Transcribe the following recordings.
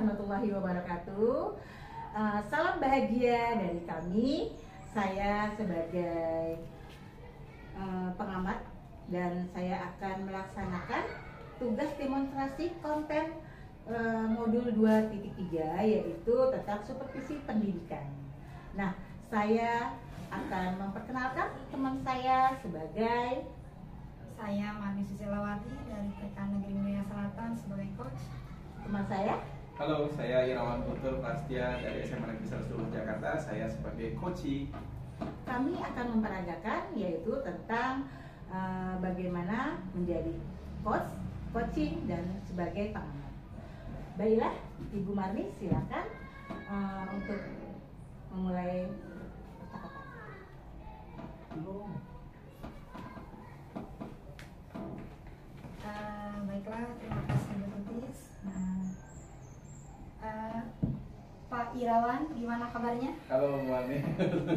warahmatullahi wabarakatuh. Salam bahagia dari kami. Saya sebagai pengamat dan saya akan melaksanakan tugas demonstrasi konten modul 2.3 yaitu tentang supervisi pendidikan. Nah, saya akan memperkenalkan teman saya sebagai Marni Susilawati dari TK Negeri Mulia Selatan sebagai coach. teman saya. Halo, saya Irawan Guntur Prastia dari SMA Negeri 110 Jakarta. Saya sebagai coachee. Kami akan memperagakan yaitu tentang bagaimana menjadi coach, coaching dan sebagai pengamat. Baiklah, Ibu Marni silakan untuk memulai percakapan. Baiklah, terima kasih Bu Tutis. Pak Irawan, gimana kabarnya? Halo, Bu Marni.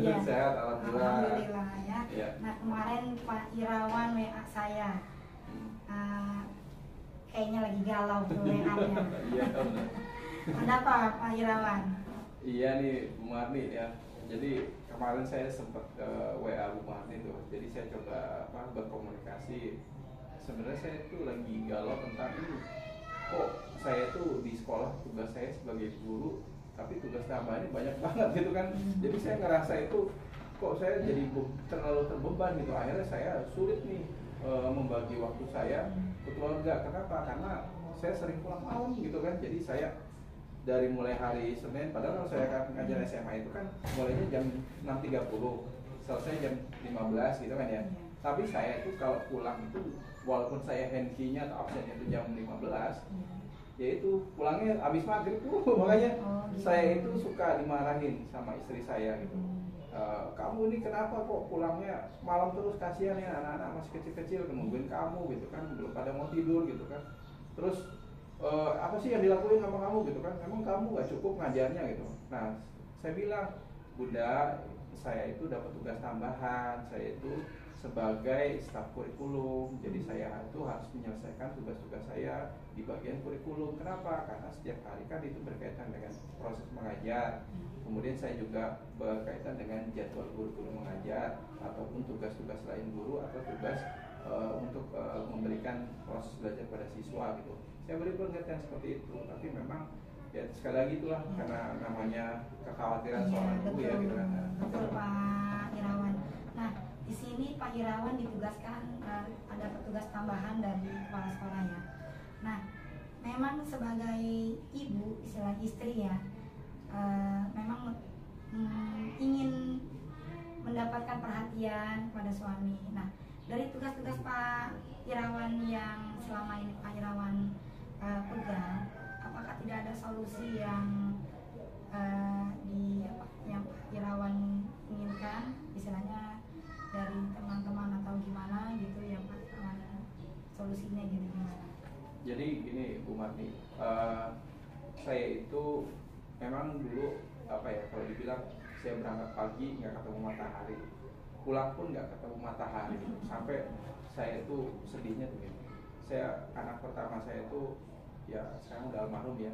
Iya. Sehat, alhamdulillah. Alhamdulillah ya. Iya. Nah, kemarin Pak Irawan WA saya. Kayaknya lagi galau tuh WA-nya. Iya, benar. Ada apa Pak Irawan? Iya nih, Bu Marni ya. Jadi kemarin saya sempat ke WA Bu Marni tuh. Jadi saya coba berkomunikasi. Sebenarnya saya itu lagi galau tentang ini. Kok saya tuh di sekolah tugas saya sebagai guru, tapi tugas tambahannya banyak banget gitu kan. Jadi saya ngerasa itu kok saya jadi terlalu terbeban gitu. Akhirnya saya sulit nih membagi waktu saya ke keluarga. Kenapa? Karena saya sering pulang malam gitu kan. Jadi saya dari mulai hari Senin, padahal kalau saya akan ngajar SMA itu kan mulainya jam 6.30, selesai jam 15 gitu kan ya. Tapi saya itu kalau pulang itu walaupun saya handkey-nya atau absennya itu jam 15, yaitu pulangnya habis maghrib tuh. Makanya saya itu suka dimarahin sama istri saya gitu. Kamu ini kenapa kok pulangnya malam terus, kasihan ya anak-anak masih kecil-kecil nungguin kamu gitu kan, belum pada mau tidur gitu kan. Terus apa sih yang dilakuin sama kamu gitu kan, memang kamu gak cukup ngajarnya gitu. Nah, saya bilang, Bunda, saya itu dapat tugas tambahan, saya itu sebagai staf kurikulum, jadi saya itu harus menyelesaikan tugas-tugas saya di bagian kurikulum. Kenapa? Karena setiap hari kan itu berkaitan dengan proses mengajar. Kemudian saya juga berkaitan dengan jadwal guru mengajar ataupun tugas-tugas lain guru atau tugas untuk memberikan proses belajar pada siswa gitu. Saya beri pengertian seperti itu, tapi memang ya sekali lagi itulah karena namanya kekhawatiran seorang ibu ya gitu kan. Betul Pak Irawan. Nah, di sini Pak Irawan ditugaskan ada petugas tambahan dari kepala sekolah ya. Nah, memang sebagai ibu, istilah istri ya, memang ingin mendapatkan perhatian pada suami. Nah, dari tugas-tugas Pak Irawan yang selama ini Pak Irawan pegang, apakah tidak ada solusi yang yang Pak Irawan inginkan, istilahnya dari teman-teman atau gimana gitu yang Pak Irawan solusinya gitu gimana? Jadi gini Bu Marni, saya itu memang dulu kalau dibilang saya berangkat pagi nggak ketemu matahari, pulang pun nggak ketemu matahari gitu. Sampai saya itu sedihnya tuh ya. Anak pertama saya itu ya sekarang udah almarhum ya.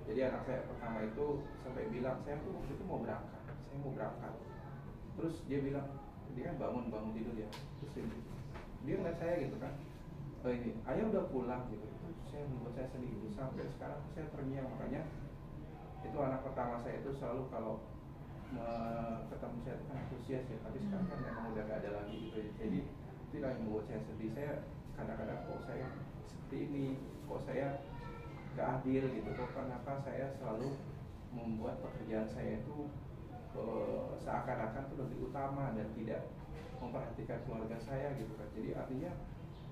Jadi anak saya pertama itu sampai bilang, saya tuh waktu itu mau berangkat. Terus dia bilang, dia kan bangun tidur ya. Terus dia ngeliat saya gitu kan, ini ayah udah pulang gitu. Saya membuat saya sedih gitu. Sampai sekarang saya terngiang. Makanya itu anak pertama saya itu selalu kalau ketemu saya itu kan antusias ya. Tapi sekarang kan memang udah gak ada lagi gitu ya. Jadi itu yang membuat saya sedih. Saya kadang-kadang kok saya seperti ini, kok saya gak adil gitu. Kok kenapa saya selalu membuat pekerjaan saya itu seakan-akan itu lebih utama dan tidak memperhatikan keluarga saya gitu kan. Jadi artinya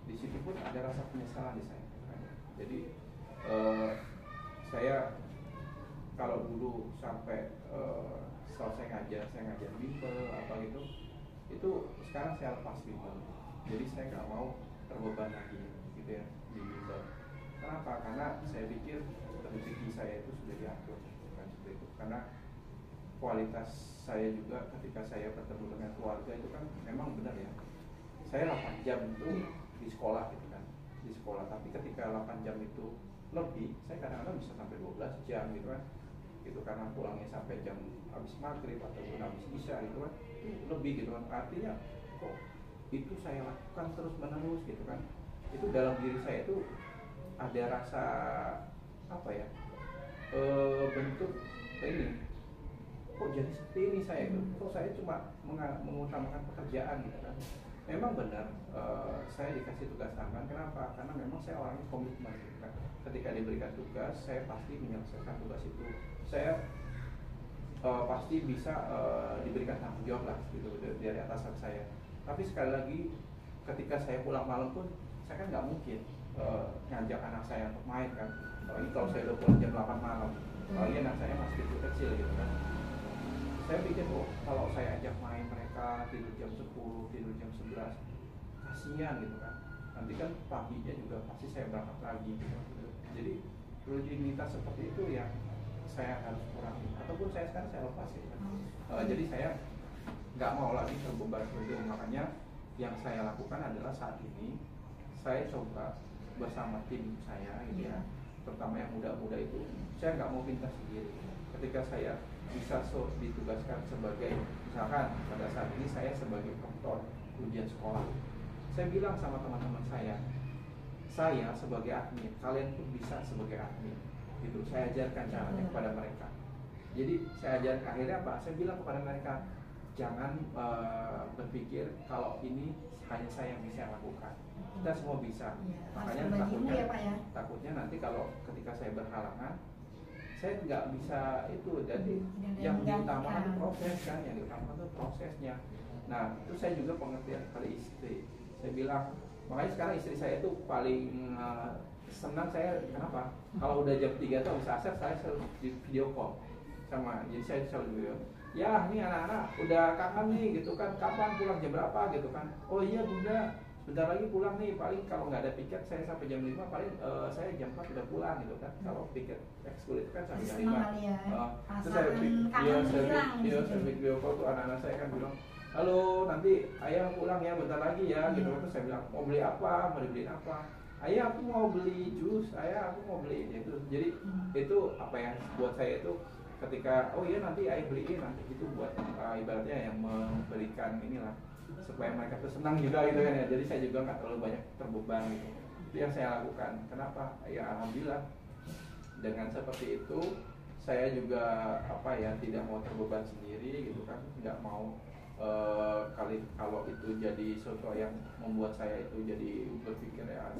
di situ pun ada rasa penyesalan di saya kan. Jadi saya kalau dulu sampai selesai ngajar, saya ngajar bimbel apa gitu, itu sekarang saya lepas bimbel. Jadi saya nggak mau terbeban lagi gitu ya di bimbel. Kenapa? Karena saya pikir rezeki saya itu sudah diatur kan seperti itu. Karena kualitas saya juga ketika saya bertemu dengan keluarga itu kan memang benar ya. Saya 8 jam itu di sekolah gitu kan, di sekolah. Tapi ketika 8 jam itu lebih, saya kadang-kadang bisa sampai 12 jam gitu kan, gitu karena pulangnya sampai jam habis maghrib ataupun habis isya gitu kan, lebih gitu kan. Artinya kok itu saya lakukan terus menerus gitu kan, itu dalam diri saya itu ada rasa apa ya, bentuk ini kok jadi seperti ini saya gitu, kok saya cuma mengutamakan pekerjaan gitu kan. Memang benar, saya dikasih tugas tambahan. Kenapa? Karena memang saya orangnya komitmen gitu kan. Ketika diberikan tugas, saya pasti menyelesaikan tugas itu. Saya pasti bisa diberikan tanggung jawab lah gitu dari atasan saya. Tapi sekali lagi, ketika saya pulang malam pun, saya kan nggak mungkin ngajak anak saya untuk main kan. Ini kalau saya udah pulang jam 8 malam, apalagi anak saya masih kecil gitu kan. Saya pikir, oh kalau saya ajak main mereka tidur jam 10, tidur jam 11, kasihan gitu kan. Nanti kan paginya juga pasti saya berangkat lagi gitu. Jadi rutinitas seperti itu yang saya harus kurangi, ataupun saya sekarang saya lepas gitu kan. Jadi saya nggak mau lagi terbeban itu. Makanya yang saya lakukan adalah saat ini saya coba bersama tim saya gitu ya, terutama yang muda-muda itu, saya nggak mau pindah sendiri. Ketika saya bisa ditugaskan sebagai, misalkan pada saat ini saya sebagai penonton ujian sekolah, saya bilang sama teman-teman saya sebagai admin, kalian pun bisa sebagai admin gitu. Saya ajarkan caranya kepada mereka. Jadi saya ajarkan, akhirnya apa? Saya bilang kepada mereka, jangan berpikir kalau ini hanya saya yang bisa lakukan. Kita semua bisa. Makanya takutnya nanti kalau ketika saya berhalangan, saya nggak bisa itu. Jadi yang diutamakan itu proses kan, yang diutamakan itu prosesnya. Nah itu saya juga pengertian pada istri. Saya bilang, makanya sekarang istri saya itu paling senang saya. Kenapa? Kalau udah jam 3 atau bisa asar, saya selalu di video call sama. Jadi saya selalu video, ya ini anak-anak udah kangen nih gitu kan, kapan pulang, jam berapa gitu kan. Oh iya bunda, bentar lagi pulang nih, paling kalau nggak ada piket saya sampai jam 5, paling saya jam 4 udah pulang gitu kan. Kalau piket ekskul itu kan sampai jam 5. Terus saya video call tuh anak-anak saya kan bilang, halo nanti ayah pulang ya bentar lagi ya gitu. Terus saya bilang, mau beli apa, mau dibeliin apa? Ayah aku mau beli jus, ayah aku mau beli itu. Jadi itu apa yang buat saya itu ketika, oh iya nanti ayah beliin, nanti itu buat ibaratnya yang memberikan inilah supaya mereka tuh senang juga gitu kan ya. Jadi saya juga nggak terlalu banyak terbeban gitu. Itu yang saya lakukan. Kenapa? Ya alhamdulillah dengan seperti itu saya juga apa ya, tidak mau terbeban sendiri gitu kan, nggak mau kalau itu jadi sesuatu yang membuat saya itu jadi berpikir ya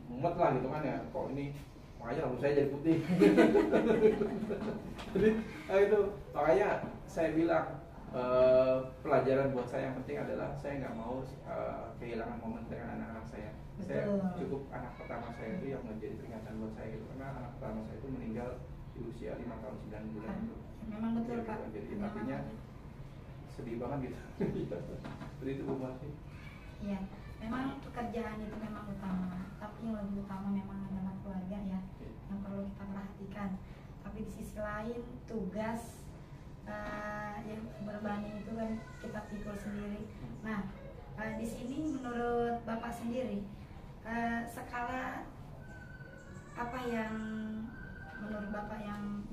mumet lah gitu kan ya, kok ini makanya rambut saya jadi putih. Jadi itu makanya saya bilang pelajaran buat saya yang penting adalah saya nggak mau kehilangan momen dengan anak-anak saya. Saya cukup anak pertama saya itu yang menjadi peringatan buat saya gitu, karena anak pertama saya itu meninggal di usia 5 tahun 9 bulan itu. Memang betul Pak. Jadi artinya sedih banget gitu. Jadi itu Bu Marti. Iya, memang pekerjaan itu memang utama, tapi yang lebih utama memang adalah keluarga ya, yang perlu kita perhatikan. Tapi di sisi lain tugas yang berbanding itu kan kita pikul sendiri. Nah, di sini menurut Bapak sendiri skala apa yang menurut Bapak yang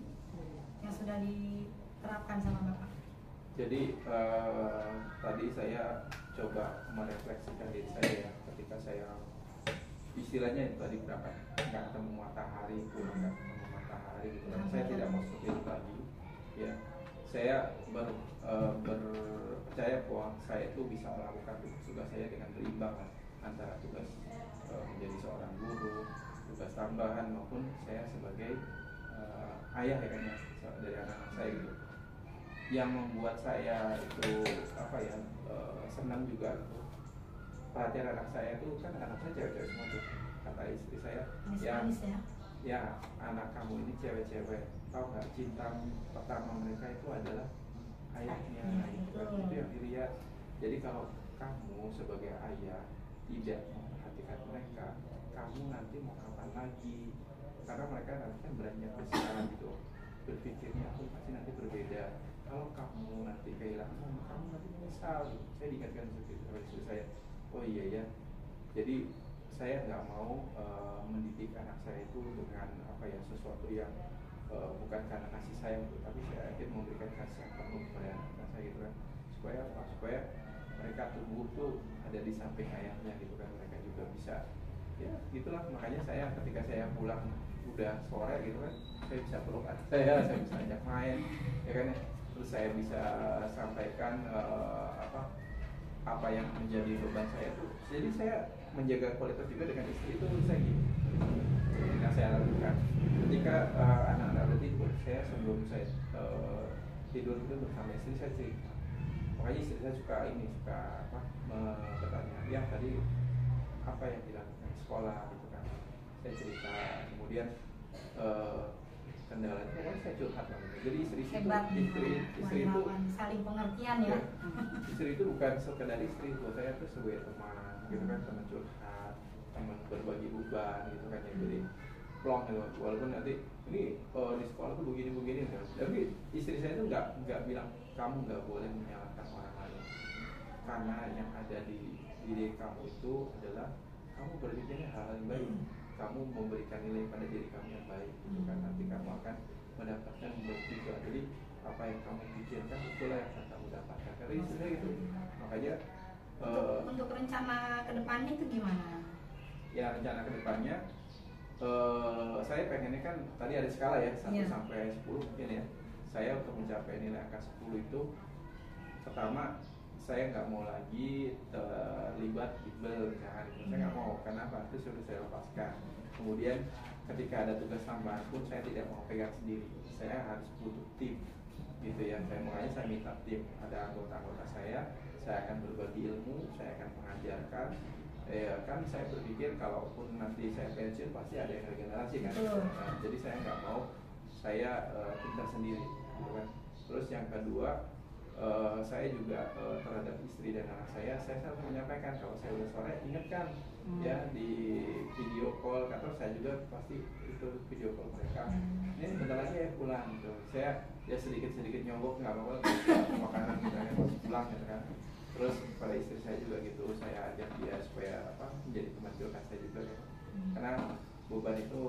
sudah diterapkan sama Bapak? Jadi tadi saya coba merefleksikan diri saya ya, ketika saya istilahnya itu tadi berangkat nggak ketemu matahari, pulang nggak ketemu matahari gitu kan. Saya tidak mau seperti itu lagi ya. Saya percaya bahwa saya itu bisa melakukan tugas saya dengan berimbang antara tugas menjadi seorang guru, tugas tambahan, maupun saya sebagai ayah ya kan ya, dari anak-anak saya gitu. Yang membuat saya itu apa ya, senang juga gitu. Perhatian anak saya itu kan, anak saya cewek-cewek semua tuh. Kata istri saya, ya anak kamu ini cewek-cewek, tahu nggak, cinta pertama mereka itu adalah ayahnya. Itu yang dilihat. Jadi kalau kamu sebagai ayah tidak memperhatikan mereka, kamu nanti mau kapan lagi? Karena mereka nanti kan beranjak besar gitu, berpikirnya pun pasti nanti berbeda. Kalau kamu nanti kehilangan, kamu nanti menyesal. Saya diingatkan seperti itu oleh istri saya. Oh iya ya. Jadi saya nggak mau mendidik anak saya itu dengan apa ya, sesuatu yang bukan karena kasih sayang, tapi saya ingin memberikan kasih yang penuh kepada anak saya gitu kan, supaya apa? Supaya mereka tumbuh tuh ada di samping ayahnya gitu kan, mereka juga bisa ya gitulah. Makanya saya ketika saya pulang udah sore gitu kan, saya bisa peluk anak saya bisa ajak main ya kan ya, terus saya bisa sampaikan apa yang menjadi beban saya tuh. Jadi saya menjaga kualitas juga dengan istri itu saya gitu. Yang saya lakukan ketika anak-anak udah tidur, saya sebelum saya tidur itu bersama istri saya cerita. Makanya istri saya suka bertanya, ya tadi apa yang dilakukan di sekolah gitu kan. Saya cerita, kemudian kendala itu kan saya curhat lah. Jadi istri itu saling pengertian ya. Istri itu bukan sekedar istri, buat saya tuh sebagai teman gitu kan, teman curhat, teman berbagi beban gitu kan ya. Jadi plong gitu, walaupun nanti ini di sekolah tuh begini kan. Tapi istri saya tuh nggak bilang kamu nggak boleh menyalahkan orang lain, karena yang ada di diri kamu itu adalah kamu berpikirnya hal yang baik, kamu memberikan nilai pada diri kamu yang baik gitu kan, nanti kamu akan mendapatkan baik juga. Jadi apa yang kamu pikirkan itulah yang akan kamu dapatkan. Karena istri saya gitu. Makanya untuk rencana kedepannya itu gimana? Ya rencana kedepannya saya pengennya kan tadi ada skala ya 1 sampai 10 mungkin ya. Saya untuk mencapai nilai angka 10 itu, pertama saya nggak mau lagi terlibat bimbel misalkan itu. Saya nggak mau, kenapa? Itu sudah saya lepaskan. Kemudian ketika ada tugas tambahan pun saya tidak mau pegang sendiri, saya harus butuh tim gitu ya. Saya minta tim, ada anggota-anggota saya akan berbagi ilmu, saya akan mengajarkan. Kan saya berpikir kalaupun nanti saya pensiun pasti ada yang regenerasi kan. Nah, jadi saya nggak mau saya pintar sendiri gitu kan. Terus yang kedua, saya juga terhadap istri dan anak saya selalu menyampaikan kalau saya udah sore ingatkan ya di video call, atau saya juga pasti itu video call mereka. Ini bentar lagi ya pulang gitu. Saya ya sedikit nyogok nggak apa-apa makanan misalnya pas pulang gitu kan. Terus pada istri saya juga gitu, saya ajak dia supaya menjadi teman curhat saya juga gitu. Karena beban itu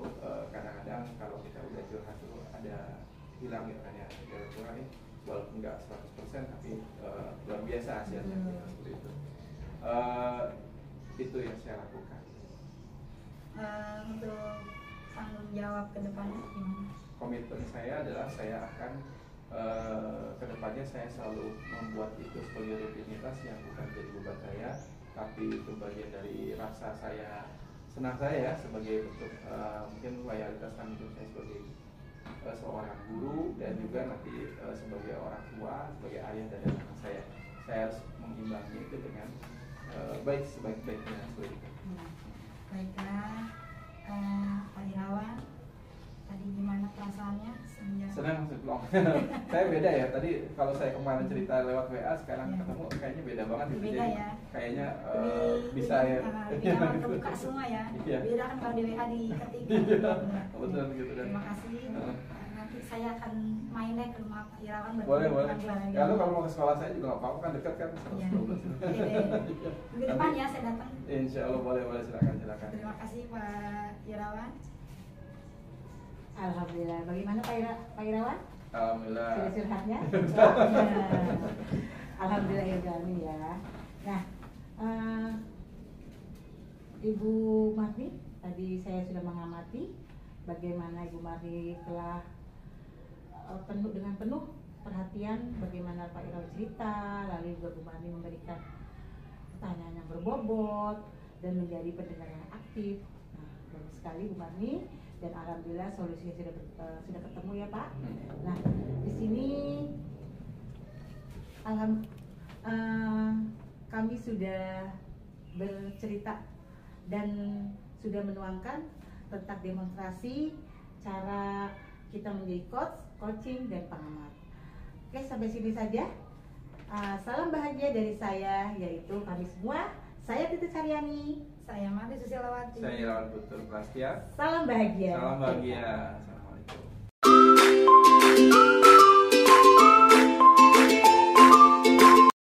kadang-kadang kalau kita udah curhat tuh ada hilang gitu kan ya, kurang nih, walaupun nggak 100% tapi luar biasa hasilnya seperti itu. Itu yang saya lakukan. Untuk tanggung jawab ke depannya gimana? Komitmen saya adalah saya akan kedepannya saya selalu membuat itu sebagai rutinitas yang bukan jadi beban saya, tapi itu bagian dari rasa saya senang saya ya, sebagai bentuk mungkin loyalitas kami untuk saya sebagai seorang guru dan juga nanti sebagai orang tua, sebagai ayah dari anak saya harus mengimbangi itu dengan sebaik-baiknya seperti itu. Baiklah, Pak Irawan, tadi gimana perasaannya semenjak? Senang sih, saya beda ya. Tadi kalau saya kemarin cerita lewat WA, sekarang ketemu kayaknya beda banget gitu. Beda ya. Kayaknya bisa ya. Terbuka semua ya. Iya. Beda kan kalau di WA diketik. Betul gitu kan. Terima kasih. Nanti saya akan main deh ke rumah Pak Irawan. Boleh. Ya lu kalau mau ke sekolah saya juga nggak apa-apa kan, dekat kan 112. Minggu depan ya saya datang. Insya Allah boleh silakan. Terima kasih Pak Irawan. Alhamdulillah. Bagaimana Pak Irawan? Alhamdulillah. Sudah curhatnya? Alhamdulillah ya. Nah, Ibu Marni, tadi saya sudah mengamati bagaimana Ibu Marni telah dengan penuh perhatian bagaimana Pak Irawan cerita, lalu juga Bu Marni memberikan pertanyaan yang berbobot dan menjadi pendengar yang aktif. Nah, bagus sekali Bu Marni. Dan alhamdulillah solusinya sudah ketemu ya Pak. Nah di sini kami sudah bercerita dan sudah menuangkan tentang demonstrasi cara kita menjadi coaching dan pengamat. Oke, sampai sini saja. Salam bahagia dari saya, yaitu kami semua. Saya Titi Caryani. Saya Marni Susilawati. Saya Irawan Putur Prastya. Salam bahagia. Salam bahagia.